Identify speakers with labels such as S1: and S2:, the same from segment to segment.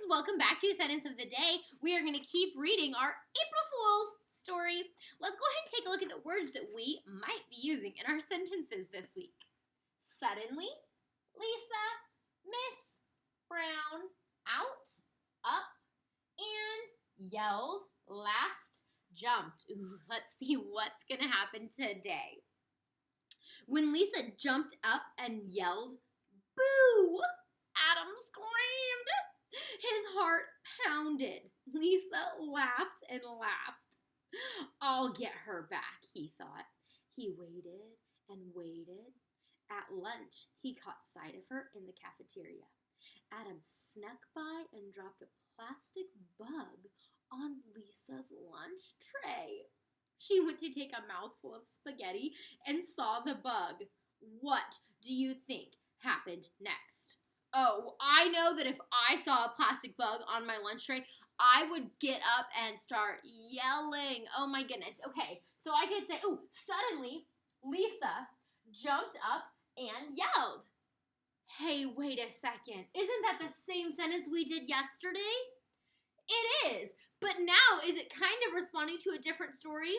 S1: welcome back to Sentence of the Day. We are going to keep reading our April Fool's story. Let's go ahead and take a look at the words that we might be using in our sentences this week. Suddenly, Lisa, Miss Brown, out, up, and yelled, laughed, jumped. Ooh, let's see what's going to happen today. When Lisa jumped up and yelled, boo! Adam screamed. His heart pounded. Lisa laughed and laughed. I'll get her back, he thought. He waited and waited. At lunch, he caught sight of her in the cafeteria. Adam snuck by and dropped a plastic bug on Lisa's lunch tray. She went to take a mouthful of spaghetti and saw the bug. What do you think happened next? Oh, I know that if I saw a plastic bug on my lunch tray, I would get up and start yelling. Oh my goodness. Okay, so I could say, oh, suddenly Lisa jumped up and yelled. Hey, wait a second. Isn't that the same sentence we did yesterday? It is, but now is it kind of responding to a different story?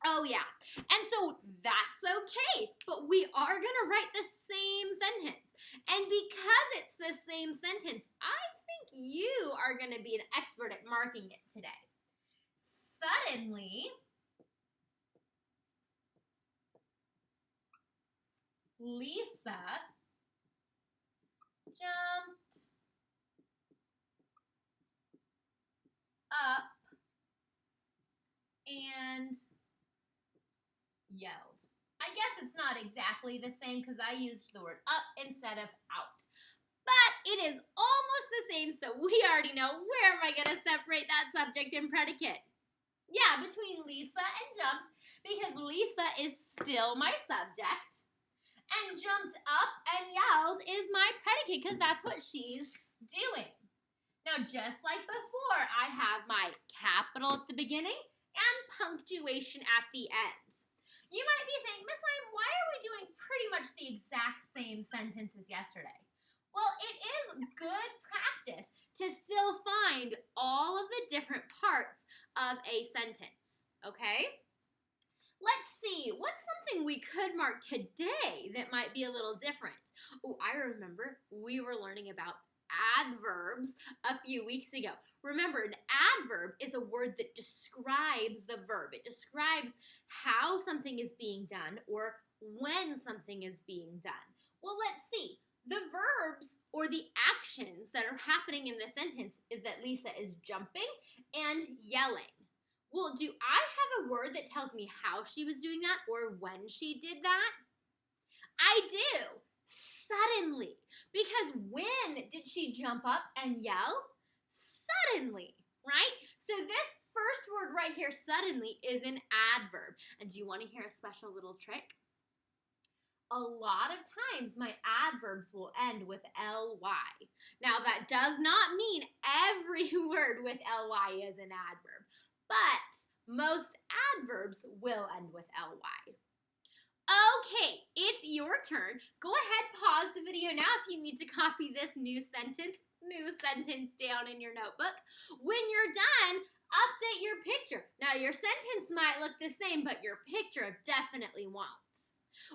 S1: Oh yeah, and so that's okay, but we are gonna write the same sentence. And because it's the same sentence, I think you are gonna be an expert at marking it today. Suddenly, Lisa jumped up and yelled. I guess it's not exactly the same because I used the word up instead of out. But it is almost the same, so we already know where am I going to separate that subject and predicate. Yeah, between Lisa and jumped, because Lisa is still my subject, and jumped up and yelled is my predicate because that's what she's doing. Now, just like before, I have my capital at the beginning and punctuation at the end. You might be saying, Miss Lime, why are we doing pretty much the exact same sentence as yesterday? Well, it is good practice to still find all of the different parts of a sentence, okay? Let's see, what's something we could mark today that might be a little different? Oh, I remember we were learning about adverbs a few weeks ago. Remember, an adverb is a word that describes the verb. It describes how something is being done or when something is being done. Well, let's see. The verbs or the actions that are happening in this sentence is that Lisa is jumping and yelling. Well, do I have a word that tells me how she was doing that or when she did that? I do. Suddenly. Because when did she jump up and yell? Suddenly, right? So this first word right here, suddenly, is an adverb. And do you want to hear a special little trick? A lot of times my adverbs will end with ly. Now that does not mean every word with ly is an adverb, but most adverbs will end with ly. Okay, it's your turn. Go ahead, pause the video now if you need to copy this new sentence down in your notebook. When you're done, update your picture. Now, your sentence might look the same, but your picture definitely won't.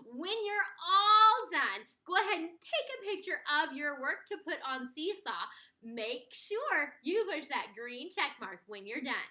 S1: When you're all done, go ahead and take a picture of your work to put on Seesaw. Make sure you push that green check mark when you're done.